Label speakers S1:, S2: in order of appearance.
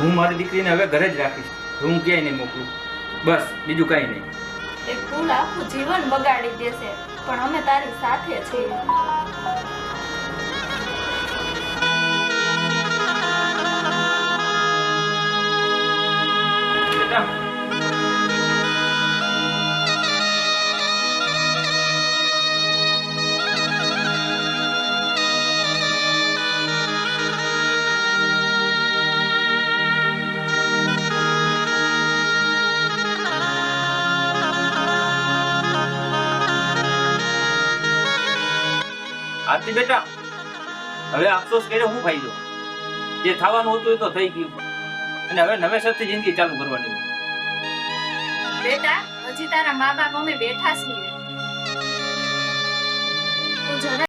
S1: હું મારી દીકરીને હવે ઘરે જ રાખીશ. હું ક્યાંય નહીં મોકલું. બસ બીજું કાંઈ નહીં.
S2: એ ભૂલ આખું જીવન બગાડી દેશે, પણ અમે તારી સાથે છીએ.
S1: બેટા આરતી બેટા, હવે અફસોસ કર્યો શું ફાયદો? જે થવાનું હતું એ તો થઈ ગયું, અને હવે નવેસરથી જિંદગી ચાલુ કરવાની.
S2: બેટા, હજી તારા મા બાપ અમે બેઠા છીએ. તું જરા